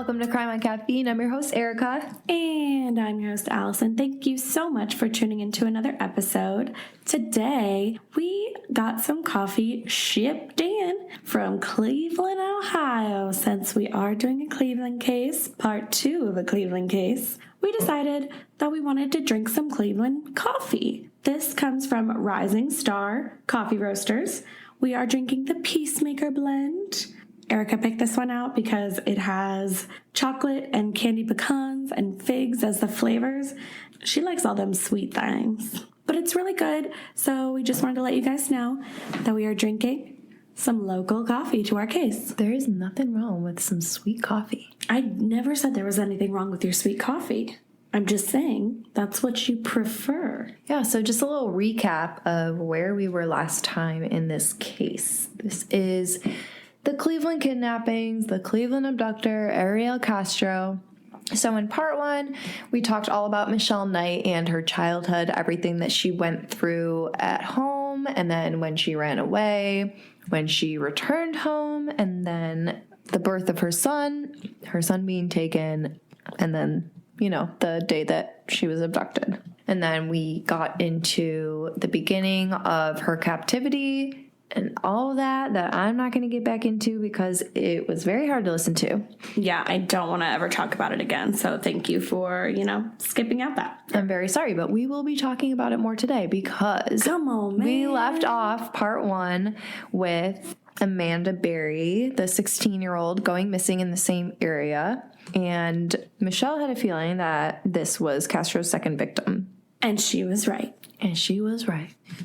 welcome to Crime on Caffeine. I'm your host, Erica. And I'm your host, Allison. Thank you so much for tuning into another episode. Today, we got some coffee shipped in from Cleveland, Ohio. Since we are doing a Cleveland case, part 2 of a Cleveland case, we decided that we wanted to drink some Cleveland coffee. This comes from Rising Star Coffee Roasters. We are drinking the Peacemaker blend. Erica picked this one out because it has chocolate and candy pecans and figs as the flavors. She likes all them sweet things. But it's really good, so we just wanted to let you guys know that we are drinking some local coffee to our case. There is nothing wrong with some sweet coffee. I never said there was anything wrong with your sweet coffee. I'm just saying that's what you prefer. Yeah, so just a little recap of where we were last time in this case. This is the Cleveland kidnappings, the Cleveland abductor, Ariel Castro. So in part 1, we talked all about Michelle Knight and her childhood, everything that she went through at home, and then when she ran away, when she returned home, and then the birth of her son being taken, and then, you know, the day that she was abducted. And then we got into the beginning of her captivity and all of that I'm not going to get back into because it was very hard to listen to. Yeah, I don't want to ever talk about it again. So thank you for, skipping out that. I'm very sorry, but we will be talking about it more today because come on, man. We left off part 1 with Amanda Berry, the 16-year-old, going missing in the same area. And Michelle had a feeling that this was Castro's second victim. And she was right.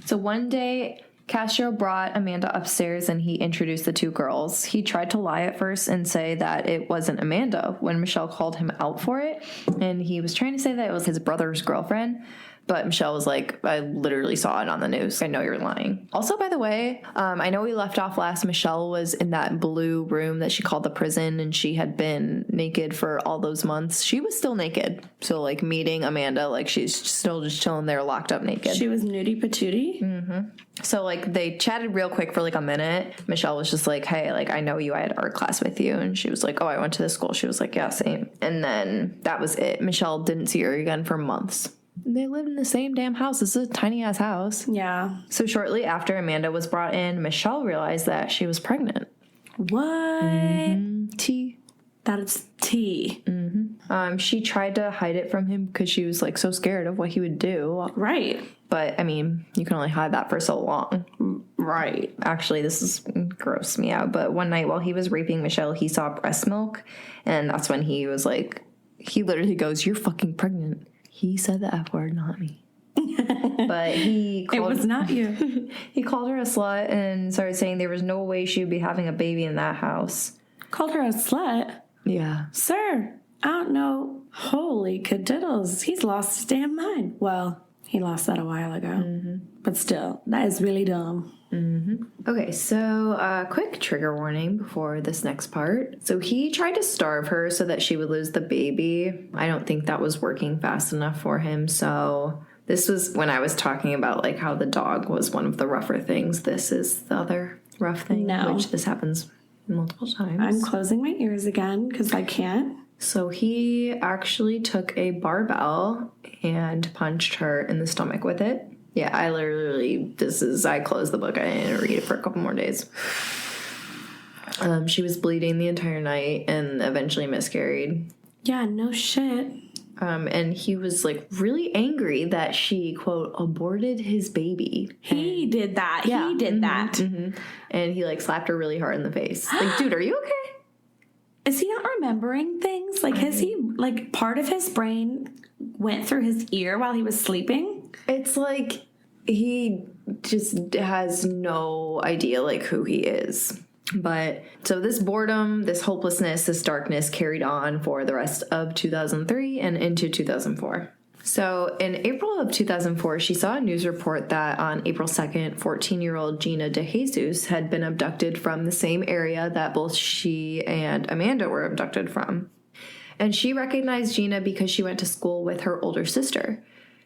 So one day, Castro brought Amanda upstairs and he introduced the two girls. He tried to lie at first and say that it wasn't Amanda when Michelle called him out for it. And he was trying to say that it was his brother's girlfriend. But Michelle was like, I literally saw it on the news. I know you're lying. Also, by the way, I know we left off last. Michelle was in that blue room that she called the prison, and she had been naked for all those months. She was still naked. So, meeting Amanda, she's still just chilling there locked up naked. She was nudie patootie? Mm-hmm. So, they chatted real quick for, a minute. Michelle was just like, hey, I know you. I had art class with you. And she was like, oh, I went to this school. She was like, yeah, same. And then that was it. Michelle didn't see her again for months. They lived in the same damn house. This is a tiny-ass house. Yeah. So shortly after Amanda was brought in, Michelle realized that she was pregnant. What? Mm-hmm. T. That is tea. Mm-hmm. She tried to hide it from him because she was, so scared of what he would do. Right. But, you can only hide that for so long. Right. Actually, this is grossed me out. But one night while he was raping Michelle, he saw breast milk. And that's when he was he literally goes, you're fucking pregnant. He said the F word, not me. But it was not you. He called her a slut and started saying there was no way she would be having a baby in that house. Called her a slut? Yeah. Sir, I don't know. Holy cadiddles. He's lost his damn mind. Well, he lost that a while ago. Mm-hmm. But still, that is really dumb. Mm-hmm. Okay, so quick trigger warning before this next part. So he tried to starve her so that she would lose the baby. I don't think that was working fast enough for him. So this was when I was talking about how the dog was one of the rougher things. This is the other rough thing. No. Which this happens multiple times. I'm closing my ears again because I can't. So he actually took a barbell and punched her in the stomach with it. Yeah, I closed the book. I didn't read it for a couple more days. She was bleeding the entire night and eventually miscarried. Yeah, no shit. And he was really angry that she, quote, aborted his baby. He did that. Yeah. He did that. Mm-hmm. And he slapped her really hard in the face. Dude, are you okay? Is he not remembering things? Has he, part of his brain went through his ear while he was sleeping? It's he just has no idea, who he is. But, so this boredom, this hopelessness, this darkness carried on for the rest of 2003 and into 2004. So in April of 2004, she saw a news report that on April 2nd, 14-year-old Gina DeJesus had been abducted from the same area that both she and Amanda were abducted from. And she recognized Gina because she went to school with her older sister.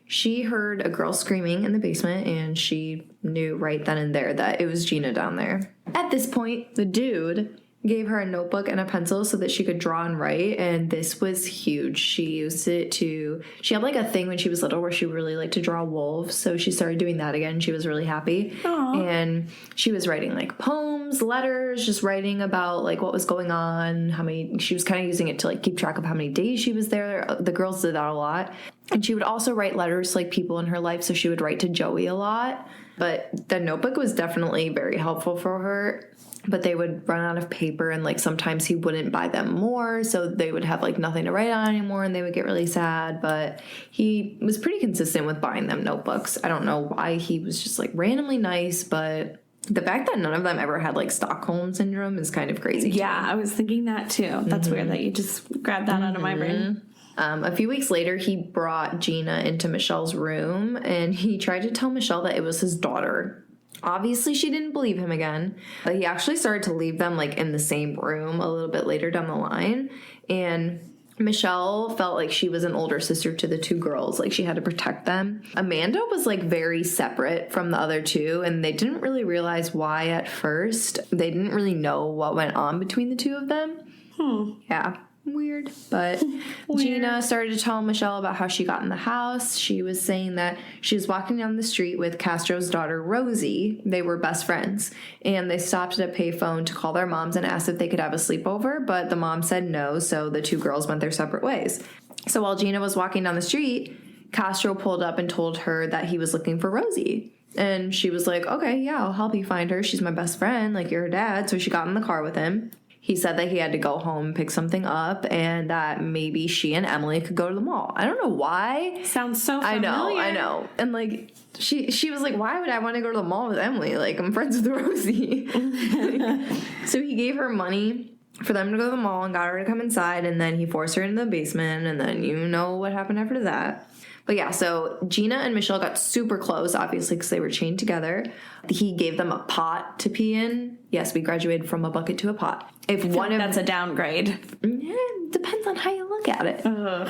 She heard a girl screaming in the basement, and she knew right then and there that it was Gina down there. At this point, the dude gave her a notebook and a pencil so that she could draw and write, and this was huge. She used it to, she had like a thing when she was little where she really liked to draw wolves, so she started doing that again. She was really happy. Aww. And she was writing like poems, letters, just writing about like what was going on, how many, she was kind of using it to like keep track of how many days she was there. The girls did that a lot. And she would also write letters to like people in her life, so she would write to Joey a lot. But the notebook was definitely very helpful for her. But they would run out of paper, and like sometimes he wouldn't buy them more, so they would have like nothing to write on anymore, and they would get really sad. But he was pretty consistent with buying them notebooks. I don't know why. He was just like randomly nice, but the fact that none of them ever had like Stockholm syndrome is kind of crazy. Yeah, I was thinking that too. That's weird that you just grabbed that out of my brain. A few weeks later, he brought Gina into Michelle's room, and he tried to tell Michelle that it was his daughter. Obviously, she didn't believe him again, but he actually started to leave them like in the same room a little bit later down the line. And Michelle felt like she was an older sister to the two girls, like she had to protect them. Amanda was like very separate from the other two, and they didn't really realize why at first. They didn't really know what went on between the two of them. Yeah. Weird. But Gina started to tell Michelle about how she got in the house. She was saying that she was walking down the street with Castro's daughter, Rosie. They were best friends. And they stopped at a payphone to call their moms and asked if they could have a sleepover. But the mom said no, so the two girls went their separate ways. So while Gina was walking down the street, Castro pulled up and told her that he was looking for Rosie. And she was like, okay, yeah, I'll help you find her. She's my best friend. Like, you're her dad. So she got in the car with him. He said that he had to go home and pick something up, and that maybe she and Emily could go to the mall. I don't know why. Sounds so familiar. I know. And like she was like, why would I want to go to the mall with Emily? Like, I'm friends with Rosie. So he gave her money for them to go to the mall and got her to come inside, and then he forced her into the basement, and then you know what happened after that. But yeah, so Gina and Michelle got super close, obviously, because they were chained together. He gave them a pot to pee in. Yes, we graduated from a bucket to a pot. If one of that's a downgrade. Yeah, depends on how you look at it.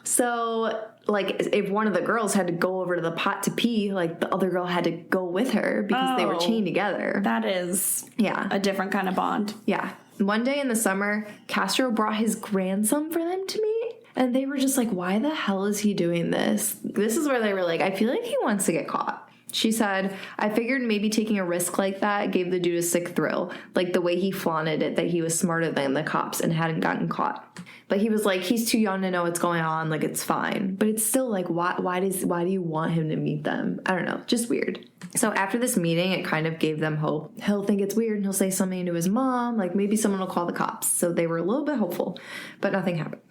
So, like, if one of the girls had to go over to the pot to pee, like, the other girl had to go with her because they were chained together. That is a different kind of bond. Yeah. One day in the summer, Castro brought his grandson for them to meet. And they were just like, why the hell is he doing this? This is where they were like, I feel like he wants to get caught. She said, I figured maybe taking a risk like that gave the dude a sick thrill. Like the way he flaunted it, that he was smarter than the cops and hadn't gotten caught. But he was like, he's too young to know what's going on. Like, it's fine. But it's still like, why do you want him to meet them? I don't know. Just weird. So after this meeting, it kind of gave them hope. He'll think it's weird and he'll say something to his mom. Like maybe someone will call the cops. So they were a little bit hopeful, but nothing happened.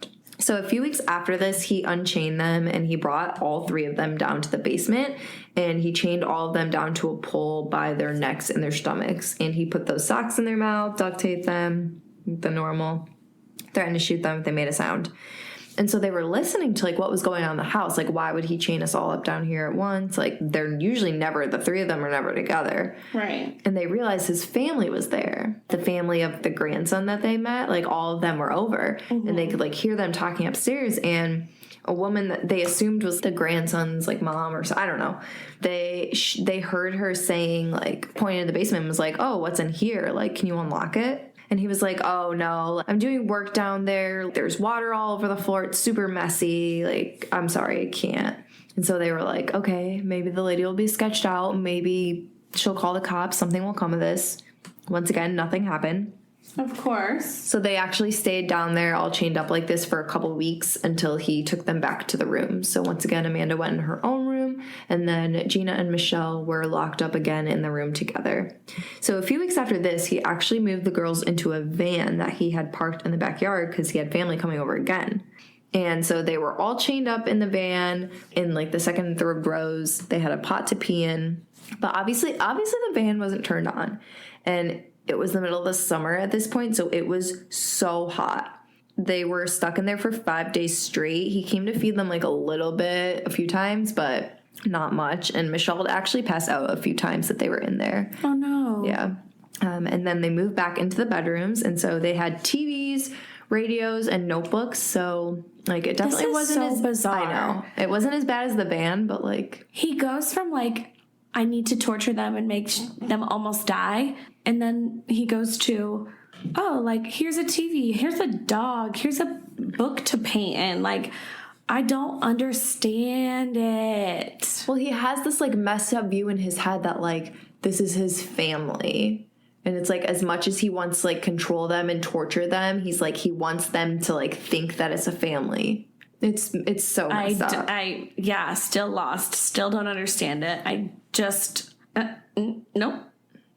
So a few weeks after this, he unchained them and he brought all three of them down to the basement, and he chained all of them down to a pole by their necks and their stomachs. And he put those socks in their mouth, duct taped them, the normal, threatened to shoot them if they made a sound. And so they were listening to, like, what was going on in the house. Like, why would he chain us all up down here at once? Like, they're usually never, the three of them are never together. Right. And they realized his family was there. The family of the grandson that they met, like, all of them were over. Mm-hmm. And they could, like, hear them talking upstairs. And a woman that they assumed was the grandson's, like, mom or so, I don't know. They heard her saying, like, pointing in the basement and was like, oh, what's in here? Like, can you unlock it? And he was like, oh, no, I'm doing work down there. There's water all over the floor. It's super messy. Like, I'm sorry, I can't. And so they were like, okay, maybe the lady will be sketched out. Maybe she'll call the cops. Something will come of this. Once again, nothing happened. Of course. So they actually stayed down there all chained up like this for a couple weeks until he took them back to the room. So once again, Amanda went in her own room, and then Gina and Michelle were locked up again in the room together. So a few weeks after this, he actually moved the girls into a van that he had parked in the backyard because he had family coming over again. And so they were all chained up in the van in like the second and third rows. They had a pot to pee in. But obviously the van wasn't turned on. And it was the middle of the summer at this point, so it was so hot. They were stuck in there for 5 days straight. He came to feed them like a little bit, a few times, but not much. And Michelle would actually pass out a few times that they were in there. Oh, no. Yeah. And then they moved back into the bedrooms, and so they had TVs, radios, and notebooks. So, like, it definitely wasn't so bizarre. I know. It wasn't as bad as the van, but, like... He goes from, like, I need to torture them and make them almost die, and then he goes to, oh, like, here's a TV, here's a dog, here's a book to paint in. Like, I don't understand it. Well, he has this, like, messed up view in his head that, like, this is his family. And it's, like, as much as he wants to, like, control them and torture them, he's, like, he wants them to, like, think that it's a family. It's so messed up. Yeah, still lost. Still don't understand it. I just, nope.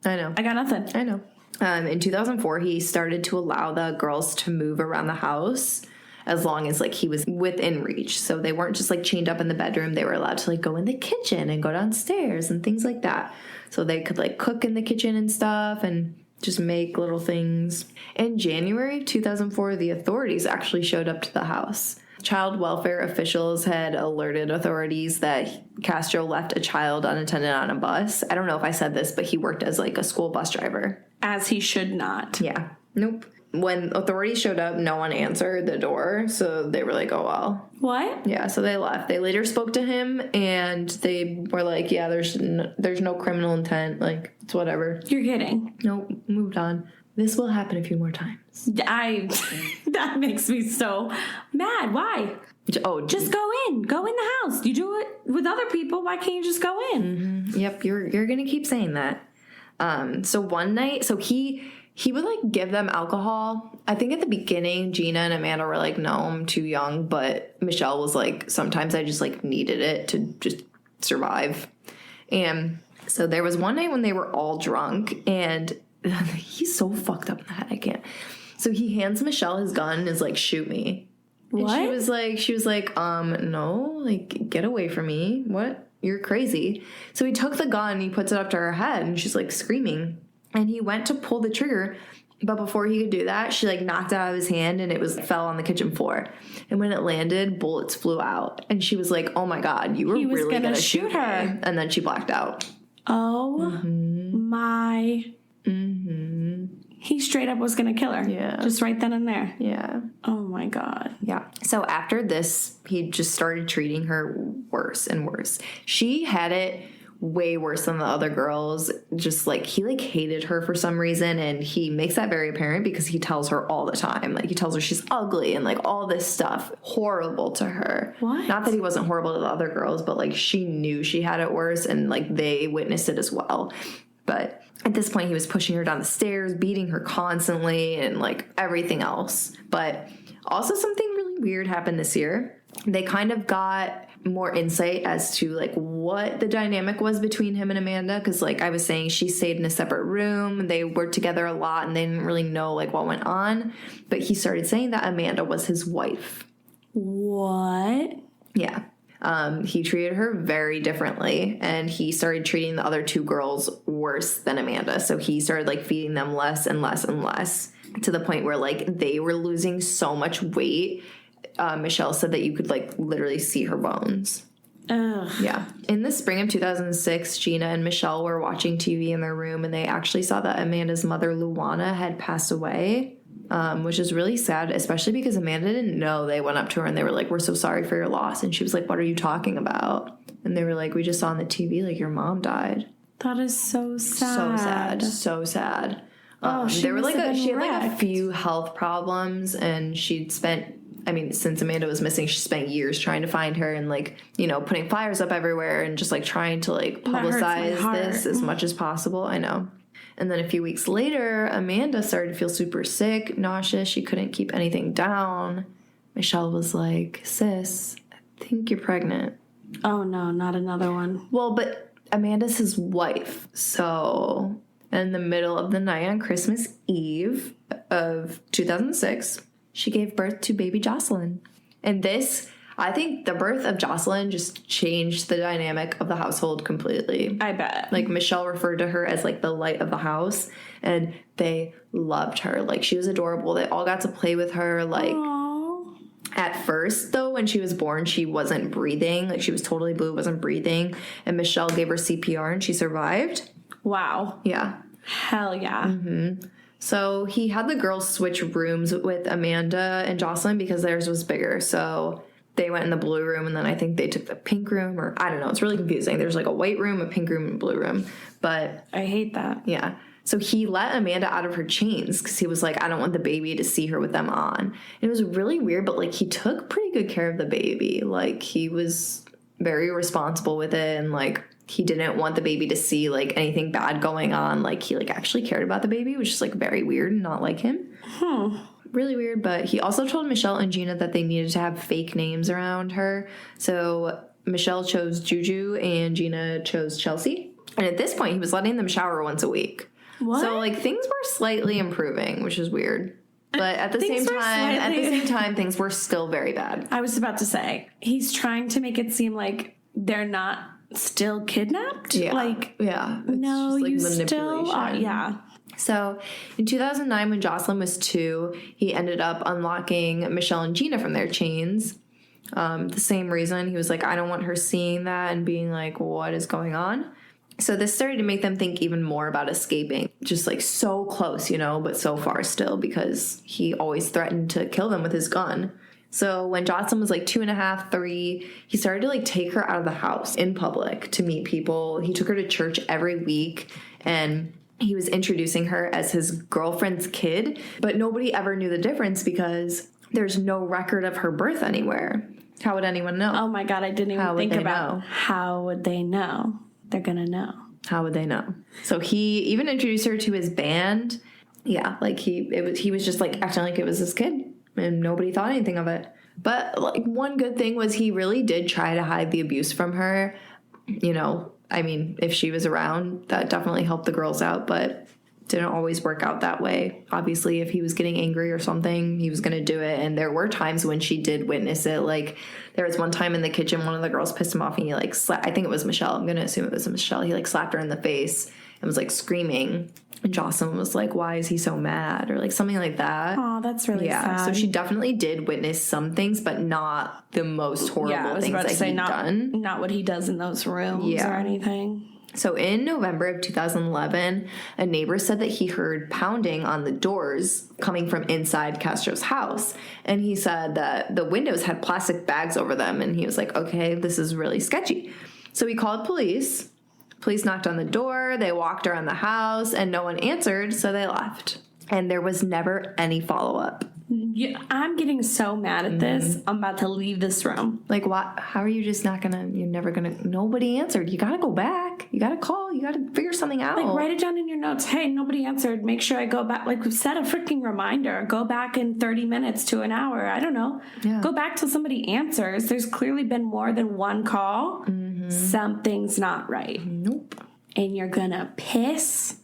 I know. I got nothing. I know. In 2004, he started to allow the girls to move around the house as long as, like, he was within reach. So they weren't just, like, chained up in the bedroom. They were allowed to, like, go in the kitchen and go downstairs and things like that. So they could, like, cook in the kitchen and stuff and just make little things. In January 2004, the authorities actually showed up to the house. Child welfare officials had alerted authorities that Castro left a child unattended on a bus. I don't know if I said this, but he worked as, like, a school bus driver. As he should not. Yeah. Nope. When authorities showed up, no one answered the door, so they were like, oh, well. What? Yeah, so they left. They later spoke to him, and they were like, yeah, there's no criminal intent. Like, it's whatever. You're kidding. Nope, moved on. This will happen a few more times. That makes me so mad. Why? Oh, just go in. Go in the house. You do it with other people. Why can't you just go in? Mm-hmm. Yep, you're gonna keep saying that. So one night, so he would, like, give them alcohol. I think at the beginning, Gina and Amanda were like, no, I'm too young. But Michelle was like, sometimes I just, like, needed it to just survive. And so there was one night when they were all drunk, and he's so fucked up in the head, I can't. So he hands Michelle his gun and is like, shoot me. What? And she was like, no, like, get away from me. What? You're crazy. So he took the gun, he puts it up to her head, and she's, like, screaming. And he went to pull the trigger, but before he could do that, she, like, knocked it out of his hand, and it fell on the kitchen floor. And when it landed, bullets flew out. And she was like, oh my God, you were really gonna shoot her. Me. And then she blacked out. Oh my. He straight up was gonna kill her. Yeah. Just right then and there. Yeah. Oh my God. Yeah. So after this, he just started treating her worse and worse. She had it way worse than the other girls. Just, like, he, like, hated her for some reason, and he makes that very apparent because he tells her all the time. Like, he tells her she's ugly and, like, all this stuff. Horrible to her. What? Not that he wasn't horrible to the other girls, but, like, she knew she had it worse, and, like, they witnessed it as well. But at this point, he was pushing her down the stairs, beating her constantly, and, like, everything else. But also something really weird happened this year. They kind of got more insight as to, like, what the dynamic was between him and Amanda. Because, like I was saying, she stayed in a separate room. They were together a lot, and they didn't really know, like, what went on. But he started saying that Amanda was his wife. What? Yeah. He treated her very differently, and he started treating the other two girls worse than Amanda. So he started, like, feeding them less and less and less, to the point where, like, they were losing so much weight. Michelle said that you could, like, literally see her bones. Ugh. Yeah. In the spring of 2006, Gina and Michelle were watching TV in their room, and they actually saw that Amanda's mother, Luana, had passed away. Which is really sad, especially because Amanda didn't know. They went up to her and they were like, we're so sorry for your loss. And she was like, what are you talking about? And they were like, we just saw on the TV, like, your mom died. That is so sad. So sad. So sad. There were, like, she had, like, a few health problems, and she'd spent, I mean, since Amanda was missing, she spent years trying to find her and, like, you know, putting flyers up everywhere and just, like, trying to, like, publicize this as much as possible. I know. And then a few weeks later, Amanda started to feel super sick, nauseous. She couldn't keep anything down. Michelle was like, sis, I think you're pregnant. Oh, no, not another one. Well, but Amanda's his wife. So in the middle of the night on Christmas Eve of 2006, she gave birth to baby Jocelyn. And this, I think the birth of Jocelyn just changed the dynamic of the household completely. I bet. Like, Michelle referred to her as, like, the light of the house, and they loved her. Like, she was adorable. They all got to play with her. Like, aww. At first, though, when she was born, she wasn't breathing. Like, she was totally blue, wasn't breathing. And Michelle gave her CPR, and she survived. Wow. Yeah. Hell yeah. Mm-hmm. So he had the girls switch rooms with Amanda and Jocelyn because theirs was bigger. So they went in the blue room, and then I think they took the pink room, or I don't know. It's really confusing. There's, like, a white room, a pink room, and a blue room. But I hate that. yeah. So he let Amanda out of her chains because he was like, I don't want the baby to see her with them on. And it was really weird, but like he took pretty good care of the baby. Like he was very responsible with it, and like he didn't want the baby to see like anything bad going on. Like he like actually cared about the baby, which is like very weird and not like him. Really weird. But he also told Michelle and Gina that they needed to have fake names around her. So Michelle chose Juju and Gina chose Chelsea. And at this point, he was letting them shower once a week. What? So like things were slightly improving, which is weird. But at the same time, things were still very bad. I was about to say, he's trying to make it seem like they're not still kidnapped. Yeah. Like, yeah. No, just, like, you still are. manipulation. Yeah. So in 2009, when Jocelyn was 2, he ended up unlocking Michelle and Gina from their chains. The same reason. He was like, I don't want her seeing that and being like, what is going on? So this started to make them think even more about escaping. Just like so close, you know, but so far still, because he always threatened to kill them with his gun. So when Jocelyn was like 2.5, 3, he started to like take her out of the house in public to meet people. He took her to church every week, and he was introducing her as his girlfriend's kid, but nobody ever knew the difference because there's no record of her birth anywhere. How would anyone know? Oh my God, I didn't even think about how would they know? They're gonna know. How would they know? So he even introduced her to his band. Yeah, like he was just like acting like it was his kid, and nobody thought anything of it. But like one good thing was he really did try to hide the abuse from her. You know, I mean, if she was around, that definitely helped the girls out, but didn't always work out that way. Obviously, if he was getting angry or something, he was going to do it. And there were times when she did witness it. Like there was one time in the kitchen, one of the girls pissed him off, and he like I think it was Michelle. I'm going to assume it was Michelle. He like slapped her in the face and was like screaming. And Jocelyn was like, why is he so mad? Or like something like that. Oh, that's really sad. So she definitely did witness some things, but not the most horrible things that he'd done. Not what he does in those rooms or anything. So in November of 2011, a neighbor said that he heard pounding on the doors coming from inside Castro's house. And he said that the windows had plastic bags over them. And he was like, okay, this is really sketchy. So he called police. Police knocked on the door. They walked around the house and no one answered. So they left. And there was never any follow-up. Yeah, I'm getting so mad at this. I'm about to leave this room. Like, what? How are you just not gonna, you're never gonna, nobody answered. You gotta go back. You gotta call. You gotta figure something out. Like, write it down in your notes. Hey, nobody answered. Make sure I go back. Like, set a freaking reminder. Go back in 30 minutes to an hour. I don't know. Yeah. Go back till somebody answers. There's clearly been more than one call. Something's not right. Nope. And you're gonna piss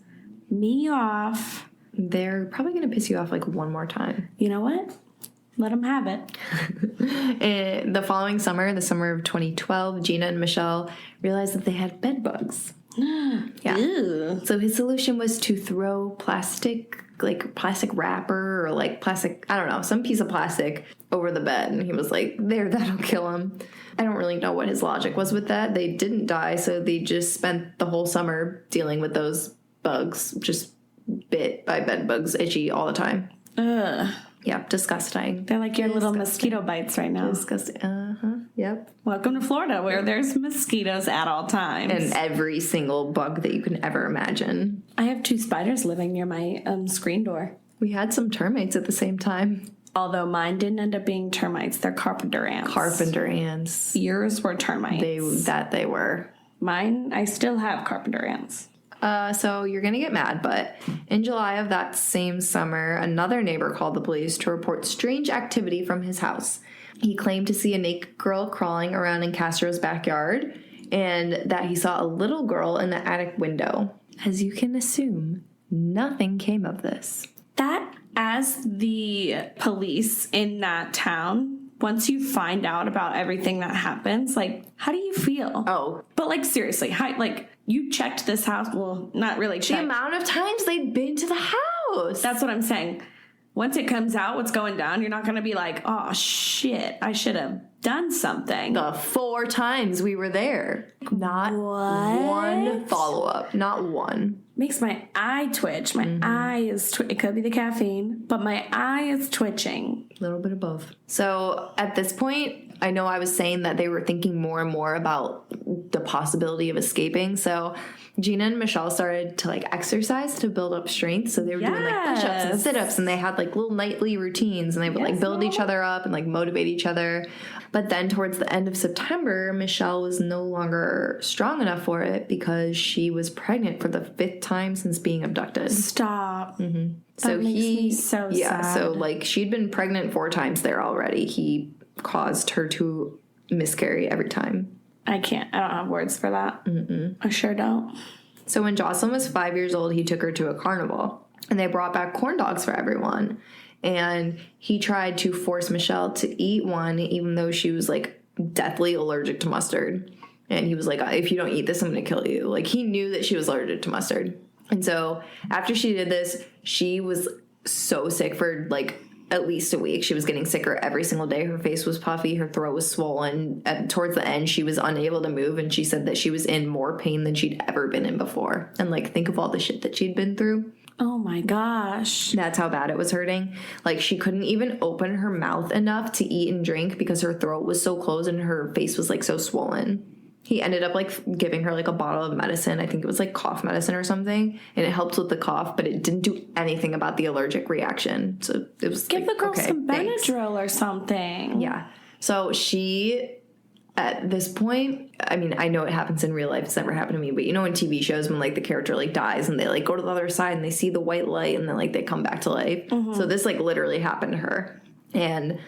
me off. They're probably going to piss you off like one more time. You know what? Let them have it. The following summer, the summer of 2012, Gina and Michelle realized that they had bed bugs. Yeah. Ew. So his solution was to throw plastic wrapper or like plastic, I don't know, some piece of plastic over the bed. And he was like, there, that'll kill him. I don't really know what his logic was with that. They didn't die, so they just spent the whole summer dealing with those bugs, just bit by bed bugs, itchy all the time. Ugh. Yeah, disgusting. They're like your little mosquito bites right now. Disgusting. Yep. Welcome to Florida, where there's mosquitoes at all times. And every single bug that you can ever imagine. I have 2 spiders living near my screen door. We had some termites at the same time. Although mine didn't end up being termites. They're carpenter ants. Carpenter ants. Yours were termites. They were. Mine, I still have carpenter ants. So you're going to get mad, but in July of that same summer, another neighbor called the police to report strange activity from his house. He claimed to see a naked girl crawling around in Castro's backyard and that he saw a little girl in the attic window. As you can assume, nothing came of this. That, as the police in that town, once you find out about everything that happens, like, how do you feel? Oh. But, like, seriously, you checked this house. Well, not really checked. The amount of times they'd been to the house. That's what I'm saying. Once it comes out what's going down, you're not going to be like, oh, shit, I should have done something. The 4 times we were there. Not one follow-up. Not one. Makes my eye twitch. My eye is it could be the caffeine, but my eye is twitching. A little bit of both. So at this point, I know I was saying that they were thinking more and more about the possibility of escaping. So Gina and Michelle started to like exercise to build up strength. So they were doing like push-ups and sit-ups, and they had like little nightly routines, and they would like build each other up and like motivate each other. But then towards the end of September, Michelle was no longer strong enough for it because she was pregnant for the 5th time since being abducted. Stop. Mm-hmm. That makes me so sad. So like she'd been pregnant 4 times there already. He caused her to miscarry every time. I don't have words for that. I sure don't. So when Jocelyn was 5 years old, he took her to a carnival, and they brought back corn dogs for everyone. And he tried to force Michelle to eat one, even though she was like deathly allergic to mustard. And he was like, if you don't eat this, I'm going to kill you. Like, he knew that she was allergic to mustard. And so after she did this, she was so sick for like at least a week. She was getting sicker every single day. Her face was puffy. Her throat was swollen. And towards the end, she was unable to move. And she said that she was in more pain than she'd ever been in before. And like, think of all the shit that she'd been through. Oh my gosh. That's how bad it was hurting. Like, she couldn't even open her mouth enough to eat and drink because her throat was so closed and her face was like so swollen. He ended up like giving her like a bottle of medicine. I think it was like cough medicine or something, and it helped with the cough, but it didn't do anything about the allergic reaction. So it was give like, the girl okay, some thanks. Benadryl or something. Yeah. So she, at this point, I mean, I know it happens in real life. It's never happened to me, but you know, in TV shows when like the character like dies and they like go to the other side and they see the white light and then like they come back to life. So this like literally happened to her. And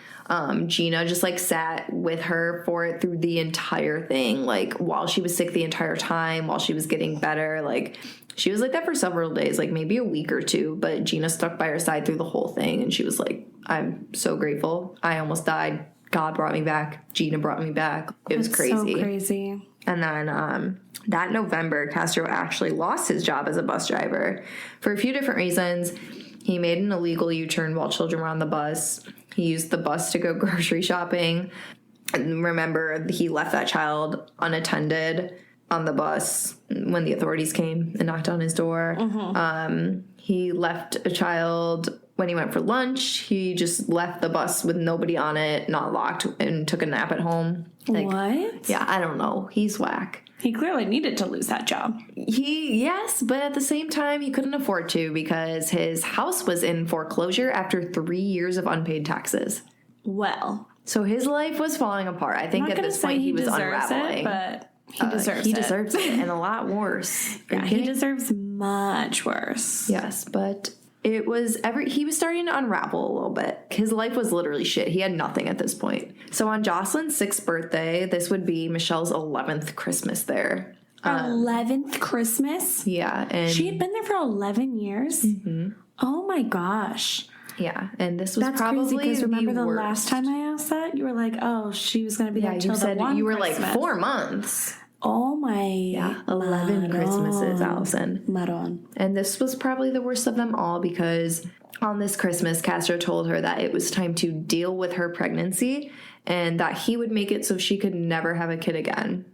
Gina just like sat with her for it through the entire thing. Like, while she was sick the entire time, while she was getting better, like she was like that for several days, like maybe a week or 2, but Gina stuck by her side through the whole thing. And she was like, I'm so grateful. I almost died. God brought me back. Gina brought me back. It was crazy. So crazy. And then that November, Castro actually lost his job as a bus driver for a few different reasons. He made an illegal U-turn while children were on the bus. He used the bus to go grocery shopping. And remember, he left that child unattended on the bus when the authorities came and knocked on his door. He left a child when he went for lunch. He just left the bus with nobody on it, not locked, and took a nap at home. Like, what? Yeah, I don't know. He's whack. He clearly needed to lose that job. Yes, but at the same time, he couldn't afford to because his house was in foreclosure after 3 years of unpaid taxes. Well. So his life was falling apart. I think at this point he was unraveling. But he deserves it. He deserves it, and a lot worse. Yeah, he deserves much worse. Yes, but it was he was starting to unravel a little bit. His life was literally shit. He had nothing at this point. So on Jocelyn's 6th birthday, this would be Michelle's 11th Christmas there. 11th Christmas? Yeah. And she had been there for 11 years? Oh my gosh. Yeah, and this was That's probably crazy, because remember the worst. last time I asked that? You were like, oh, she was going to be there till you said the one you were Christmas. like 4 months. Oh my. Yeah, 11 Christmases, Allison. Maron. And this was probably the worst of them all because on this Christmas, Castro told her that it was time to deal with her pregnancy and that he would make it so she could never have a kid again.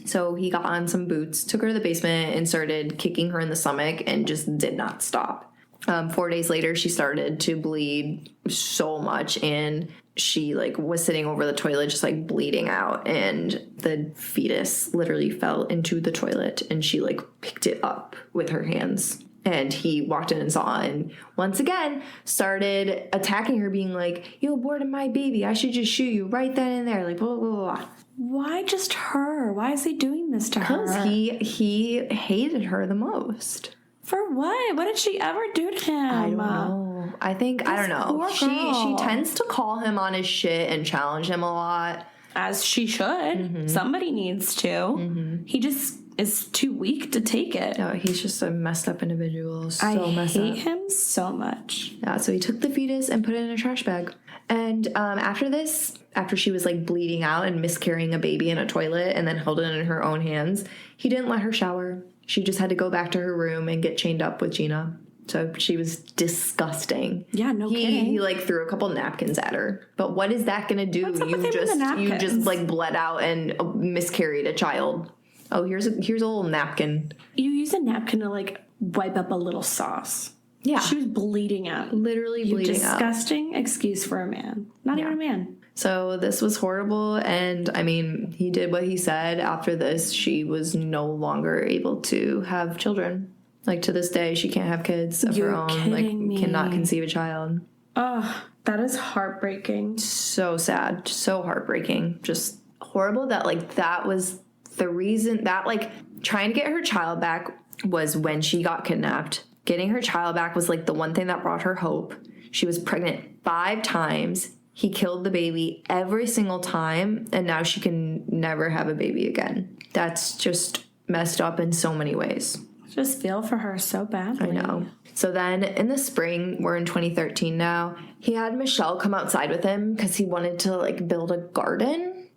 So he got on some boots, took her to the basement, and started kicking her in the stomach and just did not stop. 4 days later, she started to bleed so much, and she like was sitting over the toilet just like bleeding out, and the fetus literally fell into the toilet, and she like picked it up with her hands. And he walked in and saw, and once again started attacking her, being like, you aborted my baby. I should just shoot you right then and there. Like, blah, blah, blah. Why just her? Why is he doing this to her? Because he hated her the most. For what? What did she ever do to him? I don't know. I don't know. She tends to call him on his shit and challenge him a lot. As she should. Somebody needs to. He just is too weak to take it. No, he's just a messed up individual. So I messed up. hate him so much. Yeah, so he took the fetus and put it in a trash bag. And after this, after she was like bleeding out and miscarrying a baby in a toilet and then held it in her own hands, he didn't let her shower. She just had to go back to her room and get chained up with Gina. So she was disgusting. Yeah, no kidding. He like threw a couple napkins at her. But what is that gonna do? What's up with him with the napkins? You just like bled out and miscarried a child. Oh, here's a little napkin. You use a napkin to like wipe up a little sauce. Yeah. She was bleeding out. Literally bleeding out. Disgusting excuse for a man. Not even a man. So this was horrible. And I mean, he did what he said. After this, she was no longer able to have children. Like, to this day, she can't have kids of her own. Like, cannot conceive a child. Oh, that is heartbreaking. So sad. So heartbreaking. Just horrible that, like, that was the reason that, like, trying to get her child back was when she got kidnapped. Getting her child back was, like, the one thing that brought her hope. She was pregnant 5 times. He killed the baby every single time, and now she can never have a baby again. That's just messed up in so many ways. Just feel for her so badly. I know. So then in the spring, we're in 2013 now, he had Michelle come outside with him because he wanted to, like, build a garden.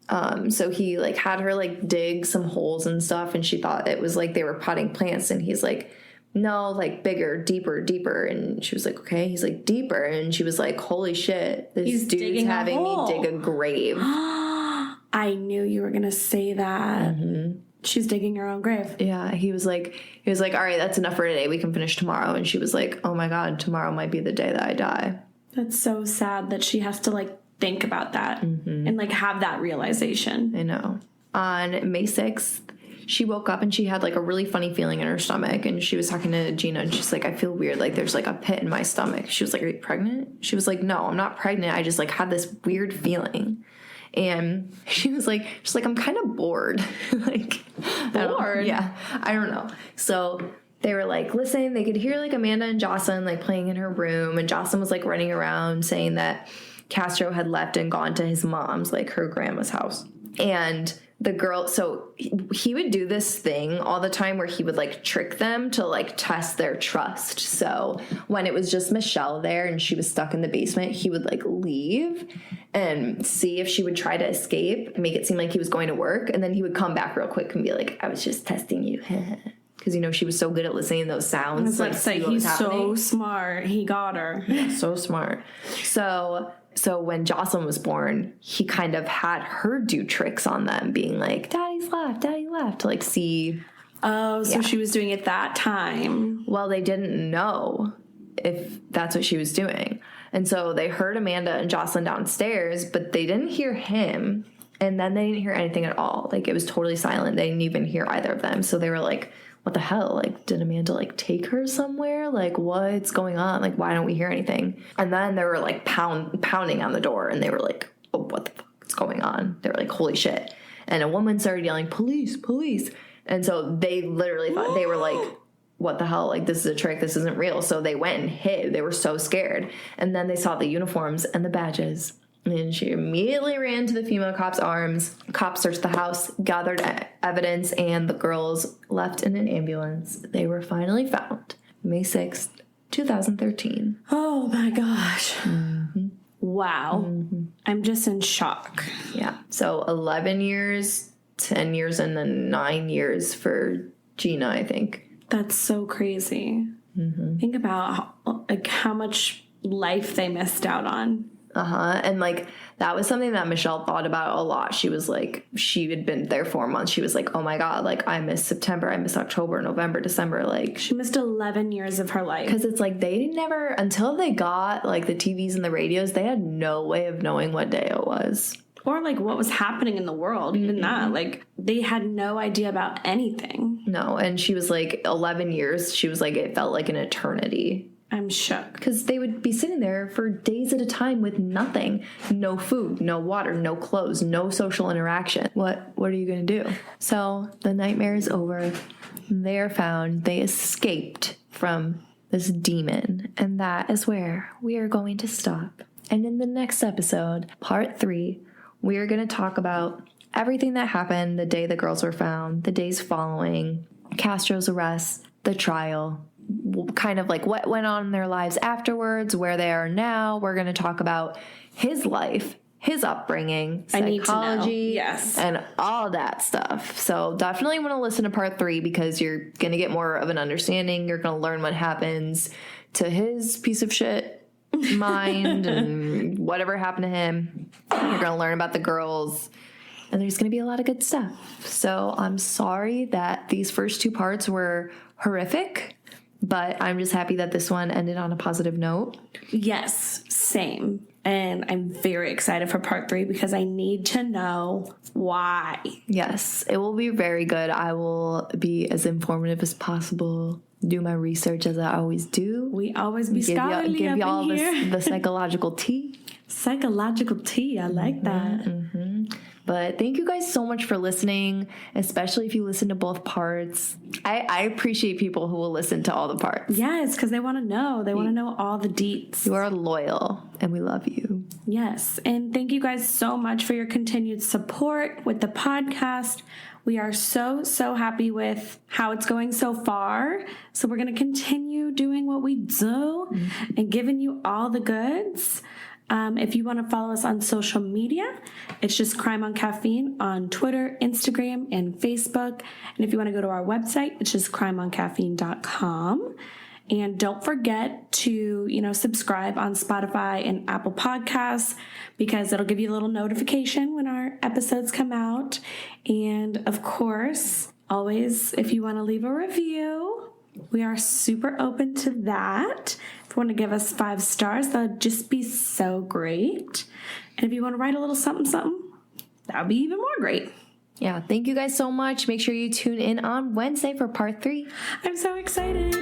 So he, like, had her, like, dig some holes and stuff, and she thought it was like they were potting plants, and he's like, no, like, bigger, deeper. And she was like, okay. He's like, deeper. And she was like, holy shit, this dude's having me dig a grave. I knew you were going to say that. Mm-hmm. She's digging her own grave. Yeah. He was like, all right, that's enough for today. We can finish tomorrow. And she was like, oh my God, tomorrow might be the day that I die. That's so sad that she has to, like, think about that and, like, have that realization. I know. On May 6th, she woke up and she had, like, a really funny feeling in her stomach. And she was talking to Gina and she's like, I feel weird. Like, there's, like, a pit in my stomach. She was like, are you pregnant? She was like, no, I'm not pregnant. I just, like, had this weird feeling. And she was like, I'm kind of bored. Like, bored? Yeah. I don't know. So they were like, listen, they could hear, like, Amanda and Jocelyn, like, playing in her room. And Jocelyn was, like, running around saying that Castro had left and gone to his mom's, like, her grandma's house. And the girl, so he would do this thing all the time where he would, like, trick them to, like, test their trust. So when it was just Michelle there and she was stuck in the basement, he would, like, leave and see if she would try to escape, make it seem like he was going to work. And then he would come back real quick and be like, I was just testing you. Because, you know, she was so good at listening to those sounds. It's like, say, he's so smart. He got her. So smart. So when Jocelyn was born, he kind of had her do tricks on them, being like, Daddy's left, to, like, see. Oh, so she was doing it that time. Well, they didn't know if that's what she was doing. And so they heard Amanda and Jocelyn downstairs, but they didn't hear him. And then they didn't hear anything at all. Like, it was totally silent. They didn't even hear either of them. So they were like, what the hell? Like, did Amanda, like, take her somewhere? Like, what's going on? Like, why don't we hear anything? And then they were, like, pounding on the door, and they were like, oh, what the fuck is going on? They were like, holy shit. And a woman started yelling, police, police. And so they literally thought, they were like, what the hell? Like, this is a trick. This isn't real. So they went and hid. They were so scared. And then they saw the uniforms and the badges. And she immediately ran to the female cop's arms. Cops searched the house, gathered evidence, and the girls left in an ambulance. They were finally found May 6th, 2013. Oh my gosh. Mm-hmm. Wow. Mm-hmm. I'm just in shock. Yeah. So 11 years, 10 years, and then 9 years for Gina, I think. That's so crazy. Mm-hmm. Think about how much life they missed out on. And, like, that was something that Michelle thought about a lot. She was like, she had been there 4 months. She was like, oh my God, like, I missed September, I missed October, November, December. Like, she missed 11 years of her life. Because it's like, they never, until they got, like, the TVs and the radios, they had no way of knowing what day it was. Or, like, what was happening in the world. Even that, like, they had no idea about anything. No, and she was like, 11 years, she was like, it felt like an eternity. I'm shook. Because they would be sitting there for days at a time with nothing. No food, no water, no clothes, no social interaction. What are you going to do? So the nightmare is over. They are found. They escaped from this demon. And that is where we are going to stop. And in the next episode, part 3, we are going to talk about everything that happened the day the girls were found, the days following, Castro's arrest, the trial, kind of like what went on in their lives afterwards, where they are now. We're going to talk about his life, his upbringing, psychology, yes, and all that stuff. So definitely want to listen to part 3 because you're going to get more of an understanding. You're going to learn what happens to his piece of shit mind and whatever happened to him. You're going to learn about the girls. And there's going to be a lot of good stuff. So I'm sorry that these first 2 parts were horrific. But I'm just happy that this one ended on a positive note. Yes, same. And I'm very excited for part 3 because I need to know why. Yes, it will be very good. I will be as informative as possible, do my research as I always do. We always be scholarly give up y'all in here. the psychological tea. Psychological tea, I like that. But thank you guys so much for listening, especially if you listen to both parts. I appreciate people who will listen to all the parts. Yes, because they want to know. They want to know all the deets. You are loyal, and we love you. Yes, and thank you guys so much for your continued support with the podcast. We are so happy with how it's going so far. So we're going to continue doing what we do and giving you all the goods. If you want to follow us on social media, it's just Crime on Caffeine on Twitter, Instagram, and Facebook. And if you want to go to our website, it's just crimeoncaffeine.com. And don't forget to, subscribe on Spotify and Apple Podcasts because it'll give you a little notification when our episodes come out. And of course, always, if you want to leave a review, we are super open to that. If you want to give us 5 stars, that would just be so great. And if you want to write a little something, that would be even more great. Yeah, thank you guys so much. Make sure you tune in on Wednesday for part 3. I'm so excited.